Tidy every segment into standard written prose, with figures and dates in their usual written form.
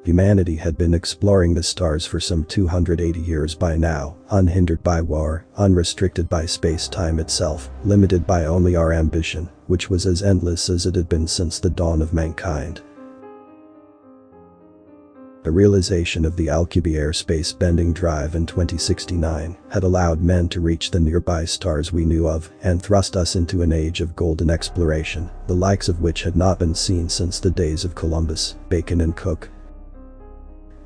Humanity had been exploring the stars for some 280 years by now, unhindered by war, unrestricted by space-time itself, limited by only our ambition, which was as endless as it had been since the dawn of mankind. The realization of the Alcubierre space-bending drive in 2069 had allowed men to reach the nearby stars we knew of and thrust us into an age of golden exploration, the likes of which had not been seen since the days of Columbus, Bacon and Cook.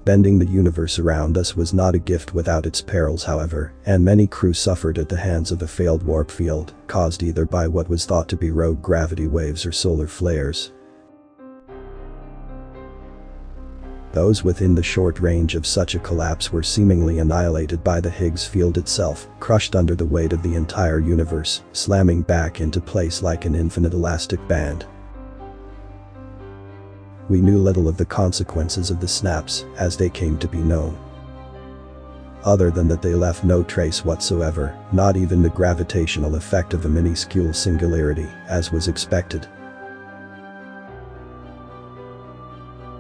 Bending the universe around us was not a gift without its perils, however, and many crews suffered at the hands of a failed warp field, caused either by what was thought to be rogue gravity waves or solar flares. Those within the short range of such a collapse were seemingly annihilated by the Higgs field itself, crushed under the weight of the entire universe, slamming back into place like an infinite elastic band. We knew little of the consequences of the snaps, as they came to be known. Other than that they left no trace whatsoever, not even the gravitational effect of a minuscule singularity, as was expected.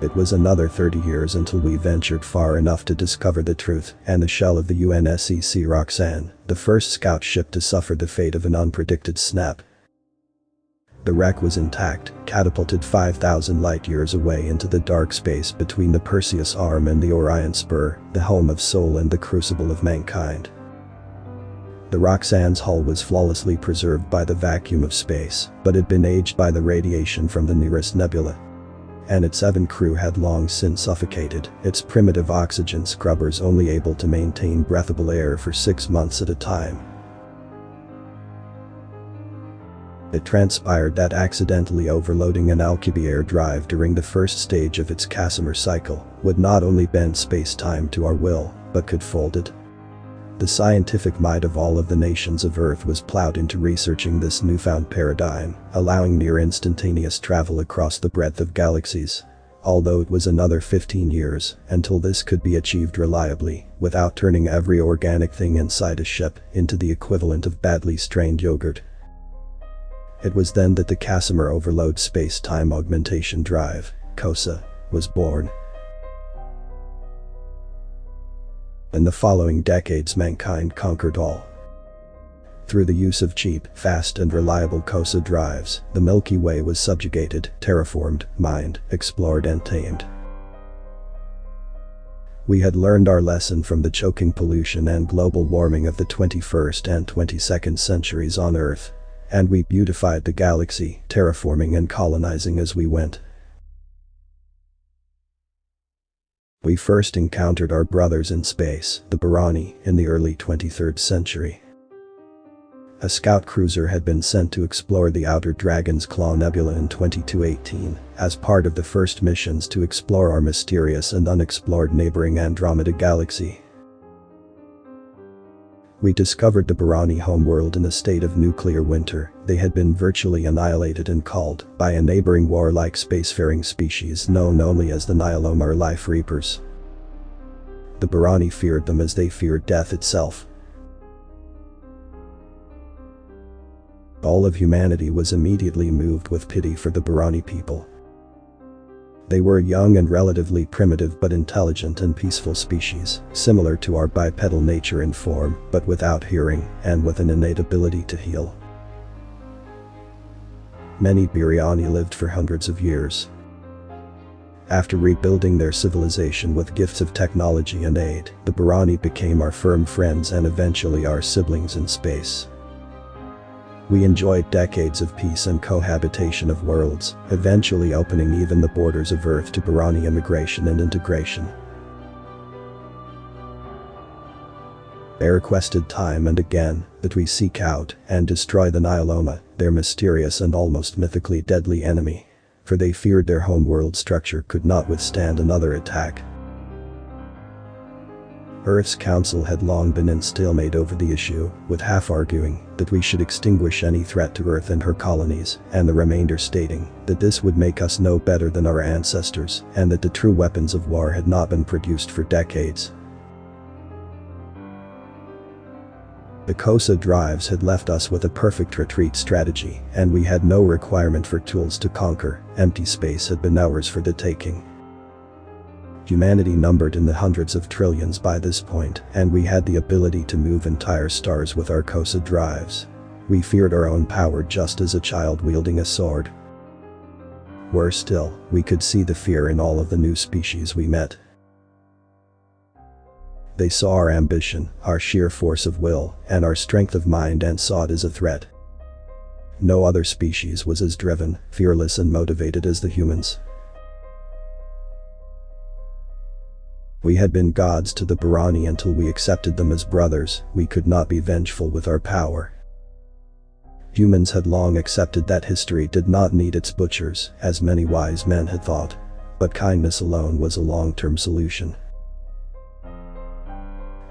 It was another 30 years until we ventured far enough to discover the truth, and the shell of the UNSC Roxanne, the first scout ship to suffer the fate of an unpredicted snap. The wreck was intact, catapulted 5,000 light-years away into the dark space between the Perseus Arm and the Orion Spur, the home of Sol and the crucible of mankind. The Roxanne's hull was flawlessly preserved by the vacuum of space, but had been aged by the radiation from the nearest nebula. And its 7 crew had long since suffocated, its primitive oxygen scrubbers only able to maintain breathable air for 6 months at a time. It transpired that accidentally overloading an Alcubierre drive during the first stage of its Casimir cycle would not only bend space-time to our will, but could fold it. The scientific might of all of the nations of Earth was plowed into researching this newfound paradigm, allowing near instantaneous travel across the breadth of galaxies. Although it was another 15 years until this could be achieved reliably, without turning every organic thing inside a ship into the equivalent of badly strained yogurt. It was then that the Casimir Overload Space-Time Augmentation Drive, COSA, was born. In the following decades, mankind conquered all. Through the use of cheap, fast and reliable COSA drives, the Milky Way was subjugated, terraformed, mined, explored and tamed. We had learned our lesson from the choking pollution and global warming of the 21st and 22nd centuries on Earth, and we beautified the galaxy, terraforming and colonizing as we went. We first encountered our brothers in space, the Barani, in the early 23rd century. A scout cruiser had been sent to explore the outer Dragon's Claw Nebula in 2218, as part of the first missions to explore our mysterious and unexplored neighboring Andromeda galaxy. We discovered the Barani homeworld in a state of nuclear winter. They had been virtually annihilated and culled by a neighboring warlike spacefaring species known only as the Nioloma or Life Reapers. The Barani feared them as they feared death itself. All of humanity was immediately moved with pity for the Barani people. They were a young and relatively primitive but intelligent and peaceful species, similar to our bipedal nature in form, but without hearing, and with an innate ability to heal. Many Biriani lived for hundreds of years. After rebuilding their civilization with gifts of technology and aid, the Barani became our firm friends and eventually our siblings in space. We enjoyed decades of peace and cohabitation of worlds, eventually opening even the borders of Earth to Barani immigration and integration. They requested time and again that we seek out and destroy the Nioloma, their mysterious and almost mythically deadly enemy, for they feared their homeworld structure could not withstand another attack. Earth's council had long been in stalemate over the issue, with half arguing that we should extinguish any threat to Earth and her colonies, and the remainder stating that this would make us no better than our ancestors, and that the true weapons of war had not been produced for decades. The COSA drives had left us with a perfect retreat strategy, and we had no requirement for tools to conquer. Empty space had been ours for the taking. Humanity numbered in the hundreds of trillions by this point, and we had the ability to move entire stars with our COSA drives. We feared our own power just as a child wielding a sword. Worse still, we could see the fear in all of the new species we met. They saw our ambition, our sheer force of will, and our strength of mind and saw it as a threat. No other species was as driven, fearless and motivated as the humans. We had been gods to the Barani until we accepted them as brothers. We could not be vengeful with our power. Humans had long accepted that history did not need its butchers, as many wise men had thought. But kindness alone was a long-term solution.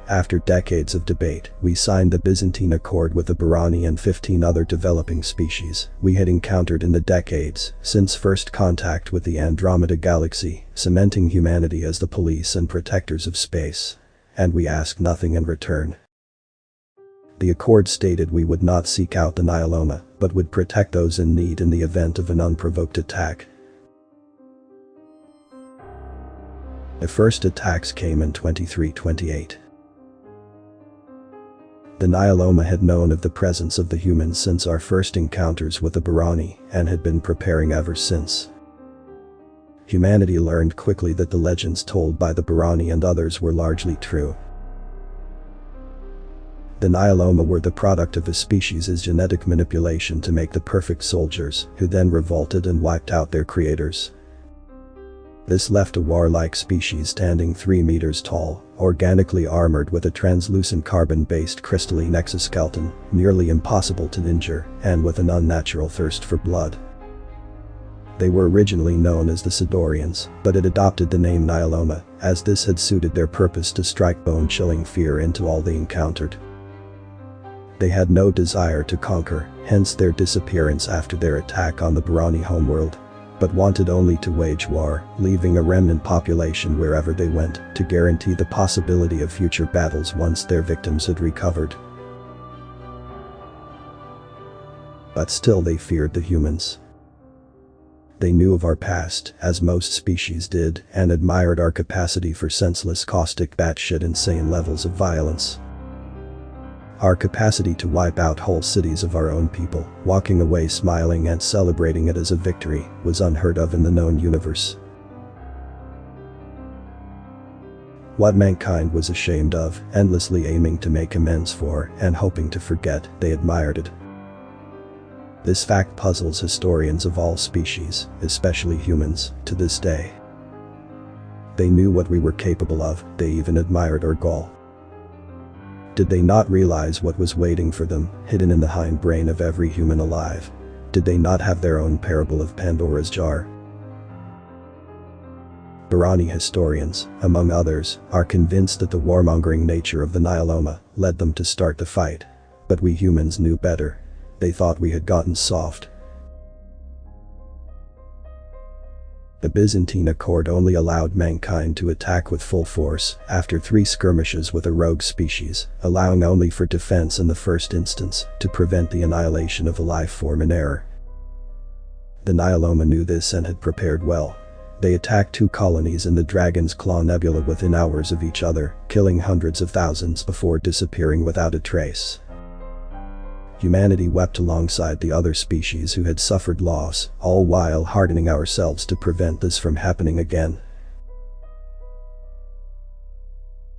After decades of debate, we signed the Byzantine Accord with the Barani and 15 other developing species we had encountered in the decades since first contact with the Andromeda Galaxy, cementing humanity as the police and protectors of space. And we asked nothing in return. The accord stated we would not seek out the Nioloma, but would protect those in need in the event of an unprovoked attack. The first attacks came in 2328. The Nioloma had known of the presence of the humans since our first encounters with the Barani and had been preparing ever since. Humanity learned quickly that the legends told by the Barani and others were largely true. The Nioloma were the product of a species' genetic manipulation to make the perfect soldiers, who then revolted and wiped out their creators. This left a warlike species standing 3 meters tall, organically armored with a translucent carbon-based crystalline exoskeleton, nearly impossible to injure, and with an unnatural thirst for blood. They were originally known as the Sidorians, but had adopted the name Nioloma, as this had suited their purpose to strike bone-chilling fear into all they encountered. They had no desire to conquer, hence their disappearance after their attack on the Barani homeworld, but wanted only to wage war, leaving a remnant population wherever they went to guarantee the possibility of future battles once their victims had recovered. But still they feared the humans. They knew of our past, as most species did, and admired our capacity for senseless, caustic, batshit insane levels of violence. Our capacity to wipe out whole cities of our own people, walking away smiling and celebrating it as a victory, was unheard of in the known universe. What mankind was ashamed of, endlessly aiming to make amends for, and hoping to forget, they admired it. This fact puzzles historians of all species, especially humans, to this day. They knew what we were capable of, they even admired our gall. Did they not realize what was waiting for them, hidden in the hindbrain of every human alive? Did they not have their own parable of Pandora's jar? Barani historians, among others, are convinced that the warmongering nature of the Nioloma led them to start the fight. But we humans knew better. They thought we had gotten soft. The Byzantine Accord only allowed mankind to attack with full force after 3 skirmishes with a rogue species, allowing only for defense in the first instance to prevent the annihilation of a life form in error. The Nioloma knew this and had prepared well. They attacked 2 colonies in the Dragon's Claw Nebula within hours of each other, killing hundreds of thousands before disappearing without a trace. Humanity wept alongside the other species who had suffered loss, all while hardening ourselves to prevent this from happening again.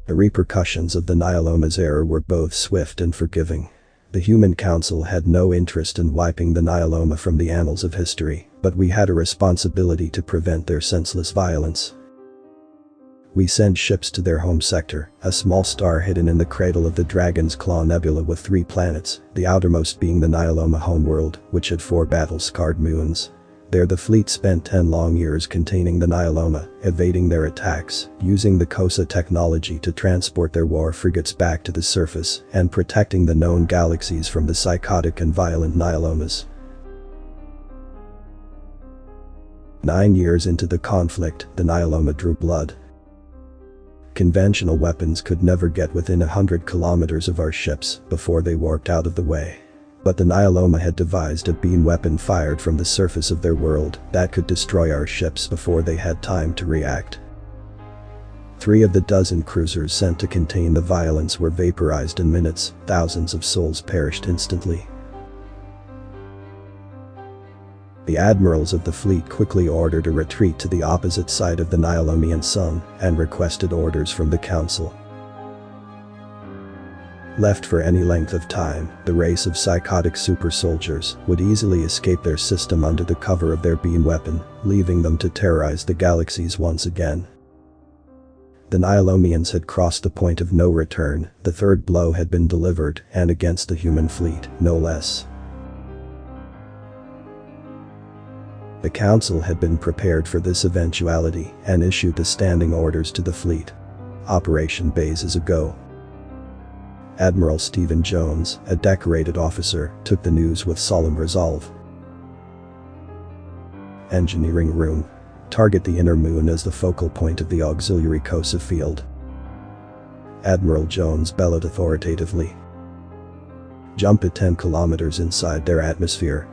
The repercussions of the Nioloma's error were both swift and forgiving. The Human Council had no interest in wiping the Nioloma from the annals of history, but we had a responsibility to prevent their senseless violence. We sent ships to their home sector, a small star hidden in the cradle of the Dragon's Claw Nebula with 3 planets, the outermost being the Nioloma homeworld, which had 4 battle-scarred moons. There the fleet spent 10 long years containing the Nioloma, evading their attacks, using the COSA technology to transport their war frigates back to the surface, and protecting the known galaxies from the psychotic and violent Niolomas. 9 years into the conflict, the Nioloma drew blood. Conventional weapons could never get within 100 kilometers of our ships before they warped out of the way. But the Nioloma had devised a beam weapon fired from the surface of their world that could destroy our ships before they had time to react. 3 of the dozen cruisers sent to contain the violence were vaporized in minutes, thousands of souls perished instantly. The admirals of the fleet quickly ordered a retreat to the opposite side of the Niolomean sun and requested orders from the council. Left for any length of time, the race of psychotic super soldiers would easily escape their system under the cover of their beam weapon, leaving them to terrorize the galaxies once again. The Niolomeans had crossed the point of no return, the third blow had been delivered, and against the human fleet, no less. The council had been prepared for this eventuality and issued the standing orders to the fleet. Operation Bays is a go. Admiral Stephen Jones, a decorated officer, took the news with solemn resolve. Engineering room. Target the inner moon as the focal point of the auxiliary COSA field. Admiral Jones bellowed authoritatively. Jump at 10 kilometers inside their atmosphere.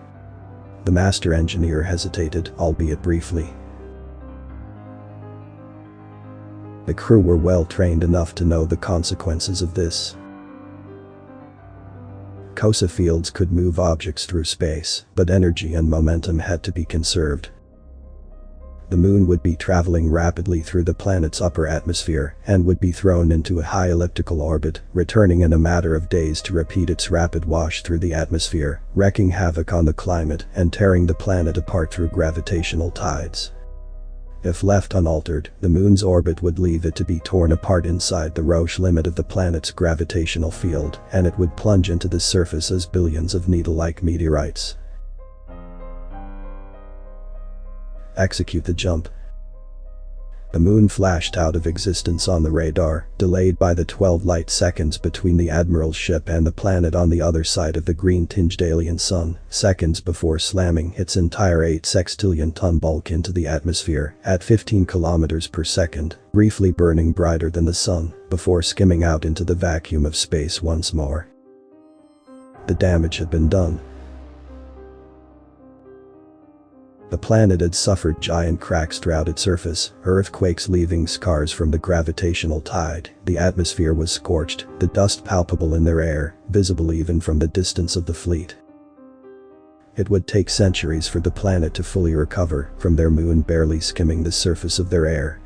The master engineer hesitated, albeit briefly. The crew were well trained enough to know the consequences of this. COSA fields could move objects through space, but energy and momentum had to be conserved. The moon would be traveling rapidly through the planet's upper atmosphere and would be thrown into a high elliptical orbit, returning in a matter of days to repeat its rapid wash through the atmosphere, wreaking havoc on the climate and tearing the planet apart through gravitational tides. If left unaltered, the moon's orbit would leave it to be torn apart inside the Roche limit of the planet's gravitational field, and it would plunge into the surface as billions of needle-like meteorites. Execute the jump. The moon flashed out of existence on the radar, delayed by the 12 light seconds between the Admiral's ship and the planet on the other side of the green-tinged alien sun, seconds before slamming its entire 8 sextillion-ton bulk into the atmosphere at 15 kilometers per second, briefly burning brighter than the sun, before skimming out into the vacuum of space once more. The damage had been done. The planet had suffered giant cracks throughout its surface, earthquakes leaving scars from the gravitational tide, the atmosphere was scorched, the dust palpable in their air, visible even from the distance of the fleet. It would take centuries for the planet to fully recover from their moon barely skimming the surface of their air.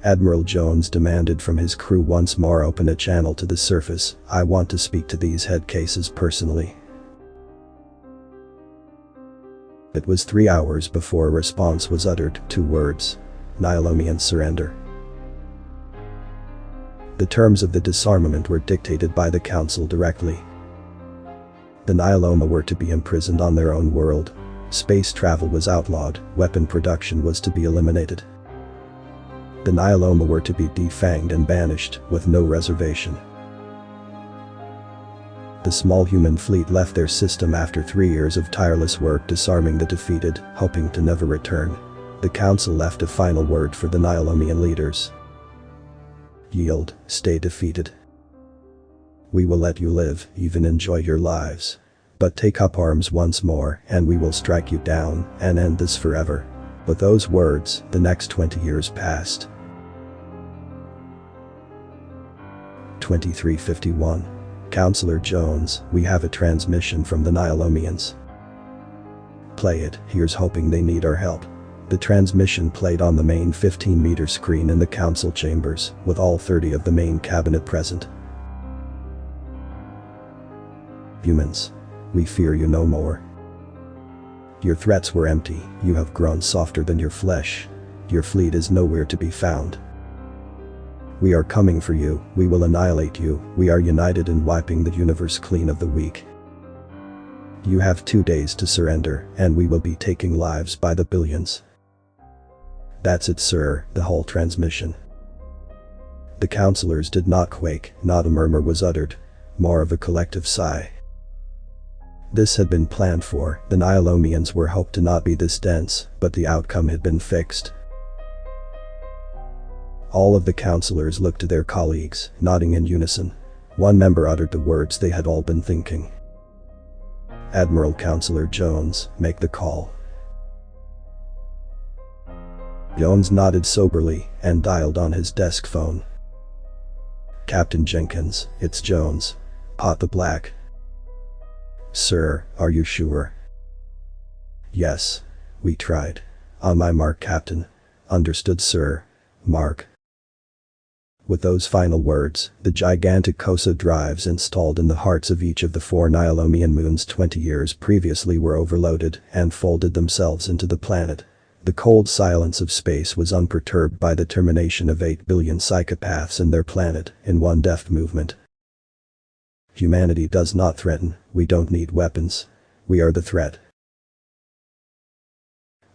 Admiral Jones demanded from his crew once more open a channel to the surface. I want to speak to these head cases personally. It was 3 hours before a response was uttered, 2 words. Niolomean surrender. The terms of the disarmament were dictated by the council directly. The Nioloma were to be imprisoned on their own world. Space travel was outlawed, weapon production was to be eliminated. The Nioloma were to be defanged and banished, with no reservation. The small human fleet left their system after 3 years of tireless work disarming the defeated, hoping to never return. The council left a final word for the Niolomean leaders. Yield, stay defeated. We will let you live, even enjoy your lives. But take up arms once more, and we will strike you down, and end this forever. With those words, the next 20 years passed. 2351. Counselor Jones, we have a transmission from the Niolomeans. Play it, here's hoping they need our help. The transmission played on the main 15-meter screen in the council chambers, with all 30 of the main cabinet present. Humans, we fear you no more. Your threats were empty, you have grown softer than your flesh. Your fleet is nowhere to be found. We are coming for you, we will annihilate you, we are united in wiping the universe clean of the weak. You have 2 days to surrender, and we will be taking lives by the billions. That's it, sir, the whole transmission. The counselors did not quake, not a murmur was uttered, more of a collective sigh. This had been planned for, the Niolomeans were hoped to not be this dense, but the outcome had been fixed. All of the counselors looked to their colleagues, nodding in unison. One member uttered the words they had all been thinking. Admiral Counselor Jones, make the call. Jones nodded soberly and dialed on his desk phone. "Captain Jenkins, it's Jones. Pot the Black." "Sir, are you sure?" "Yes. We tried. On my mark, Captain." "Understood, sir." "Mark." With those final words, the gigantic COSA drives installed in the hearts of each of the 4 Niolomian moons 20 years previously were overloaded and folded themselves into the planet. The cold silence of space was unperturbed by the termination of 8 billion psychopaths and their planet in one deft movement. Humanity does not threaten, we don't need weapons. We are the threat.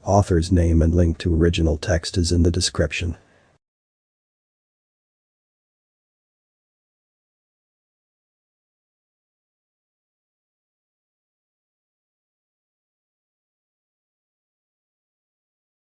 Author's name and link to original text is in the description.